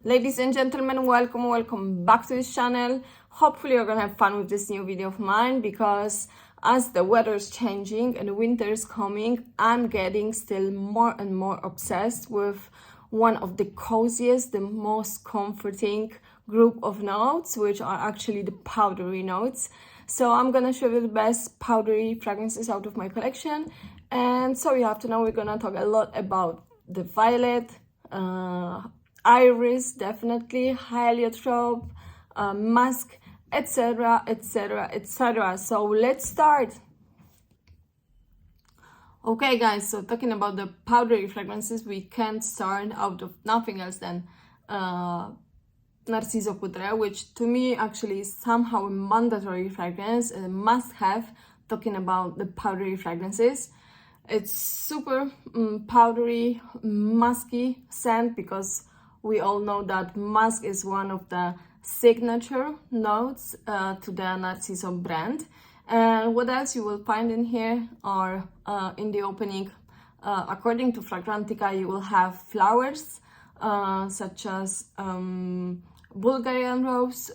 Ladies and gentlemen, welcome back to this channel. Hopefully you're gonna have fun with this new video of mine, because as the weather is changing and winter is coming, I'm getting still more and more obsessed with one of the coziest, the most comforting group of notes, which are actually the powdery notes. So I'm gonna show you the best powdery fragrances out of my collection. And so you have to know we're gonna talk a lot about the violet, iris, definitely, heliotrope, musk, etc, etc, etc. So let's start. Okay guys, so talking about the powdery fragrances, we can't start out of nothing else than Narciso Poudree, which to me actually is somehow a mandatory fragrance, a must-have, talking about the powdery fragrances. It's super powdery, musky scent, because we all know that musk is one of the signature notes to the Narciso brand. And what else you will find in here are in the opening, according to Fragrantica, you will have flowers such as Bulgarian rose,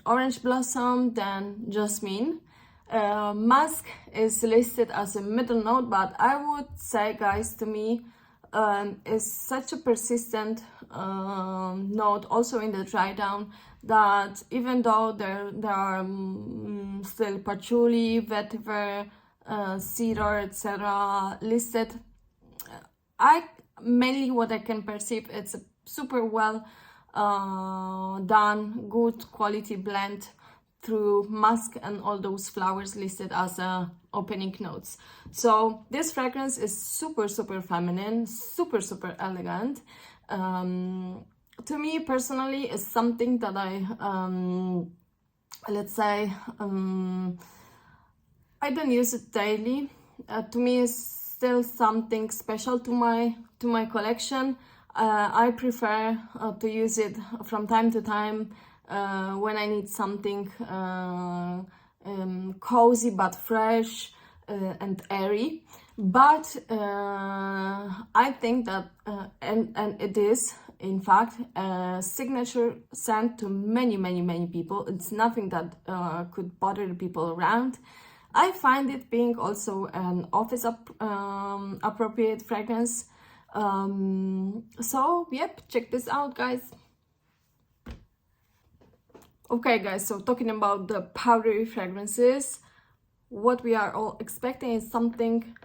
orange blossom, then jasmine. Musk is listed as a middle note, but I would say, guys, to me, is such a persistent note also in the dry down, that even though there are still patchouli, vetiver, cedar, etc. listed, mainly what I can perceive, it's a super well done, good quality blend through musk and all those flowers listed as opening notes. So this fragrance is super feminine, super elegant. To me personally, is something that I let's say I don't use it daily. To me, it's still something special to my collection. I prefer to use it from time to time when I need something cozy but fresh and airy. But I think that and it is in fact a signature scent to many people. It's nothing that could bother the people around. I find it being also an office appropriate fragrance. So yep, check this out, guys. Okay guys, so talking about the powdery fragrances, what we are all expecting is something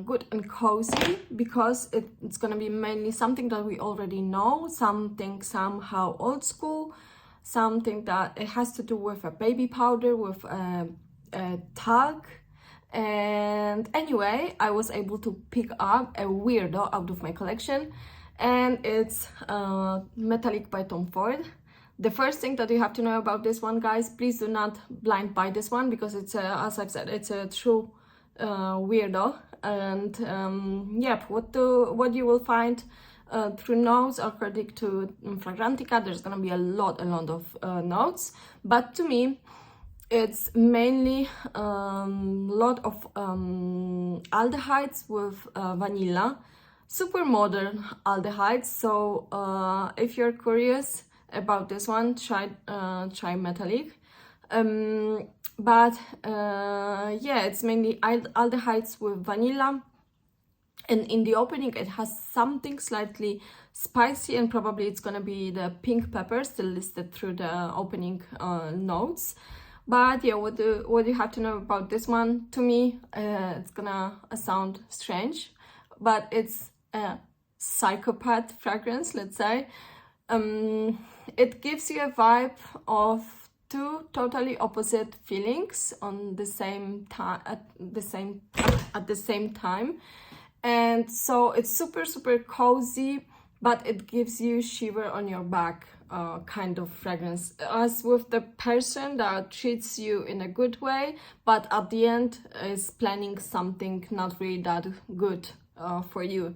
good and cozy, because it's gonna be mainly something that we already know, something somehow old school, something that it has to do with a baby powder, with a tag. And anyway, I was able to pick up a weirdo out of my collection, and it's Metallique by Tom Ford. The first thing that you have to know about this one, guys, please do not blind buy this one, because it's as I've said, it's a true weirdo. And yep, what you will find through notes, according to Fragrantica, there's gonna be a lot of notes, but to me it's mainly lot of aldehydes with vanilla, super modern aldehydes. So if you're curious about this one, try Metallique. But yeah, it's mainly aldehydes with vanilla, and in the opening it has something slightly spicy, and probably it's gonna be the pink pepper still listed through the opening notes. But yeah, what you have to know about this one, to me it's gonna sound strange, but it's a psychopath fragrance, let's say. It gives you a vibe of two totally opposite feelings on the same time, at the same time. And so it's super cozy, but it gives you shiver on your back kind of fragrance, as with the person that treats you in a good way, but at the end is planning something not really that good for you.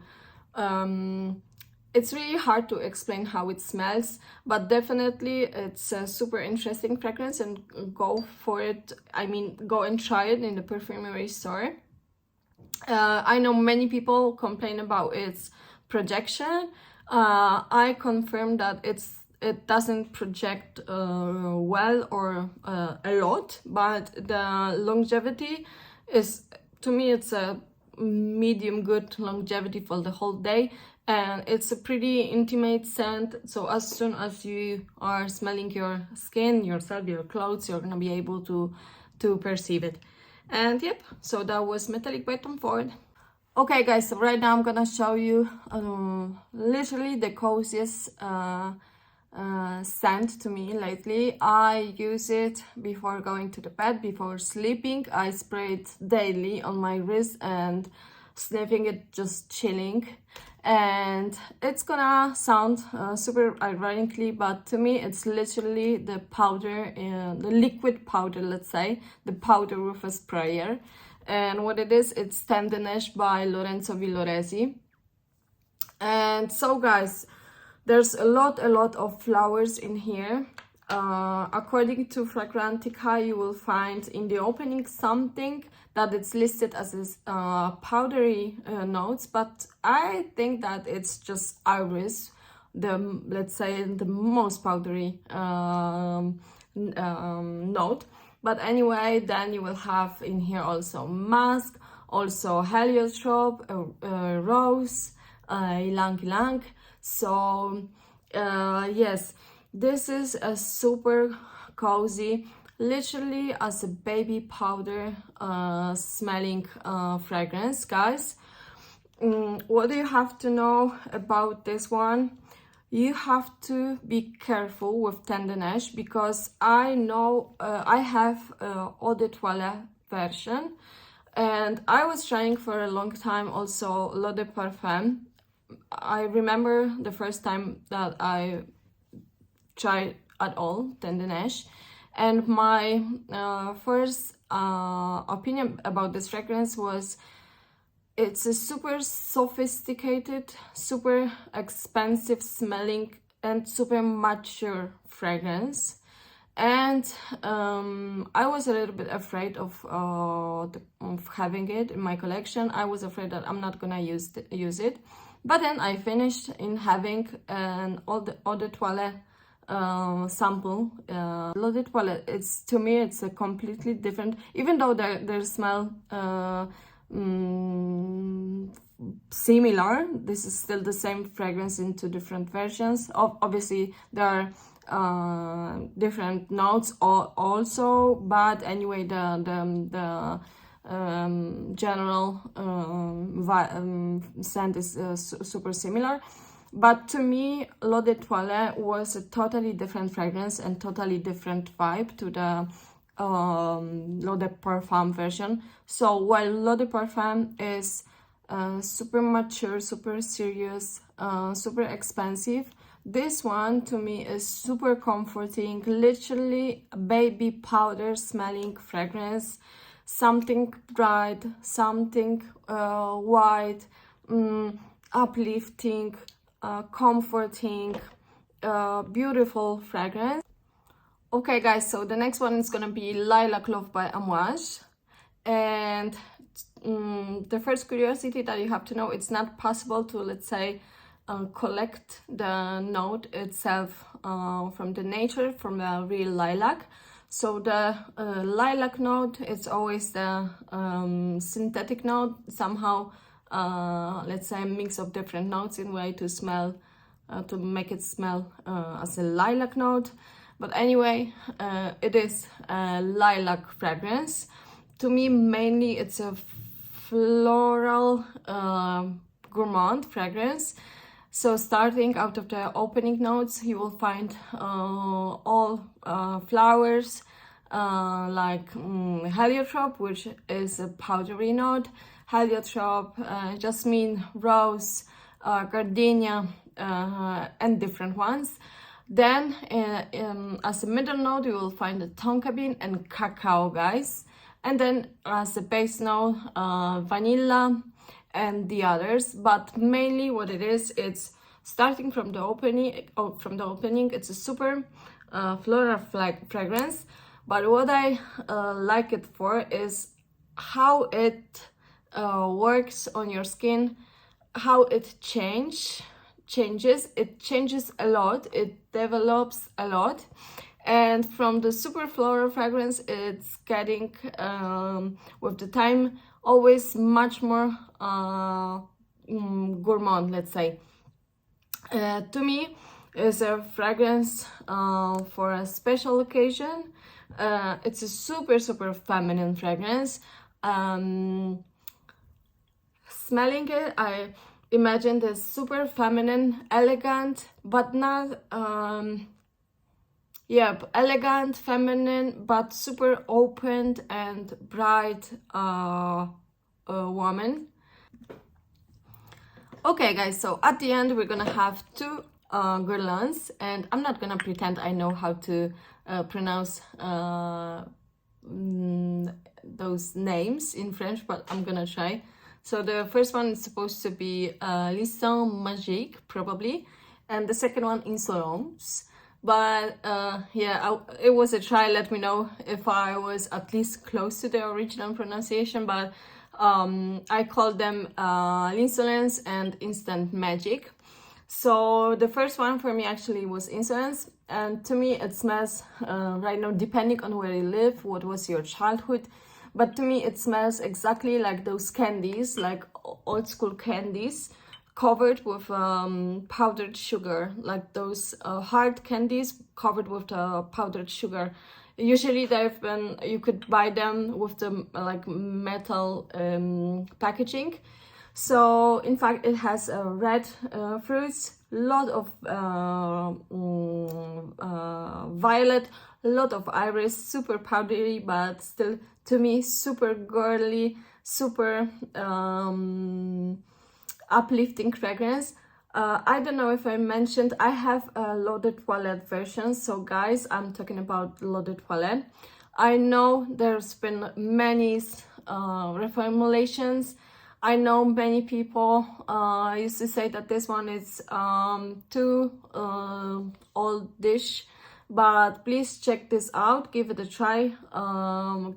It's really hard to explain how it smells, but definitely it's a super interesting fragrance, and go for it. I mean, go and try it in the perfumery store. I know many people complain about its projection. I confirm that it doesn't project well or a lot, but the longevity is, to me, it's a medium good longevity for the whole day, and it's a pretty intimate scent. So as soon as you are smelling your skin, yourself, your clothes, you're gonna be able to perceive it. And yep, so that was Metallique by Tom Ford. Okay guys, so right now I'm gonna show you literally the coziest scent to me lately. I use it before going to the bed, before sleeping. I spray it daily on my wrist and sniffing it, just chilling. And it's gonna sound super ironically, but to me it's literally the powder, the liquid powder, let's say, the powder with a sprayer. And what it is, it's Neige by Lorenzo Villoresi. And so guys, there's a lot of flowers in here. According to Fragrantica, you will find in the opening something that it's listed as powdery notes, but I think that it's just iris, let's say the most powdery note. But anyway, then you will have in here also musk, also heliotrope, rose, ylang-ylang. So yes, this is a super cozy, literally as a baby powder smelling fragrance, guys. What do you have to know about this one? You have to be careful with Neige, because I know I have Eau de Toilette version, and I was trying for a long time also L'Eau de Parfum. I remember the first time that I tried at all Neige, and my first opinion about this fragrance was it's a super sophisticated, super expensive smelling and super mature fragrance. And I was a little bit afraid of having it in my collection. I was afraid that I'm not gonna use it. But then I finished in having an Eau de Toilette sample. L'Eau de Toilette, it's, to me, it's a completely different, even though their smell similar, this is still the same fragrance in two different versions. Obviously there are different notes also, but anyway, the general scent is super similar. But to me, L'Eau de Toilette was a totally different fragrance and totally different vibe to the L'Eau de Parfum version. So while L'Eau de Parfum is super mature, super serious, super expensive, this one to me is super comforting, literally baby powder smelling fragrance, something bright, something white, uplifting, comforting, beautiful fragrance. Okay guys, so the next one is gonna be Lilac Love by Amouage. And the first curiosity that you have to know, it's not possible to, let's say, collect the note itself from the nature, from the real lilac. So the lilac note is always the synthetic note, somehow, let's say, a mix of different notes in a way to smell, to make it smell as a lilac note. But anyway, it is a lilac fragrance. To me, mainly it's a floral gourmand fragrance. So starting out of the opening notes, you will find all flowers like heliotrope, which is a powdery note, heliotrope, jasmine, rose, gardenia, and different ones. Then as a middle note, you will find the tonka bean and cacao, guys. And then as a base note, vanilla and the others. But mainly what it is, it's starting from the opening. It's a super floral fragrance. But what I like it for is how it works on your skin, how it changes changes. It changes a lot, it develops a lot. And from the super floral fragrance, it's getting with the time always much more gourmand, let's say. To me, it's a fragrance for a special occasion. It's a super feminine fragrance. Smelling it, I imagine this super feminine, elegant, but not yeah, elegant, feminine, but super open and bright woman. Okay guys, so at the end we're gonna have two Guerlains, and I'm not gonna pretend I know how to pronounce those names in French, but I'm gonna try. So the first one is supposed to be Lilac Magique, probably, and the second one Insolence. But yeah, it was a try. Let me know if I was at least close to the original pronunciation, but I called them Insolence and Instant Magic. So the first one for me actually was Insolence, and to me it smells right now, depending on where you live, what was your childhood, but to me it smells exactly like those candies, like old school candies covered with powdered sugar, like those hard candies covered with powdered sugar. Usually they've been, you could buy them with the like metal packaging. So in fact it has red fruits, lot of violet, a lot of iris, super powdery, but still to me super girly, super uplifting fragrance. I don't know if I mentioned, I have a L'Eau de Toilette version. So guys, I'm talking about L'Eau de Toilette. I know there's been many reformulations. I know many people used to say that this one is too oldish, but please check this out, give it a try,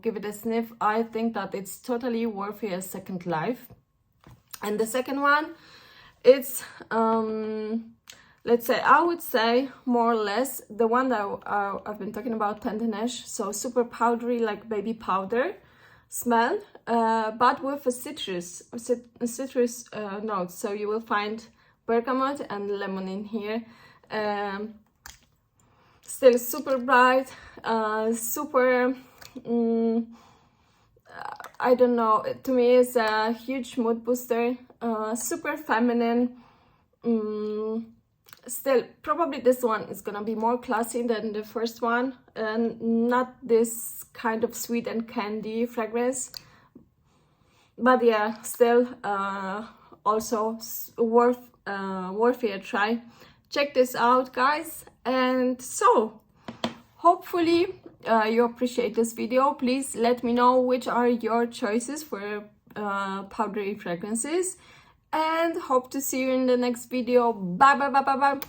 give it a sniff. I think that it's totally worthy a second life. And the second one, it's let's say, I would say more or less the one that I've been talking about, Neige. So super powdery, like baby powder smell, but with a citrus note. So you will find bergamot and lemon in here. Still super bright, super I don't know, to me it's a huge mood booster, super feminine. Still, probably this one is gonna be more classy than the first one, and not this kind of sweet and candy fragrance. But yeah, still also worthy a try. Check this out, guys. And so hopefully you appreciate this video. Please let me know which are your choices for powdery fragrances, and hope to see you in the next video. Bye bye bye bye bye.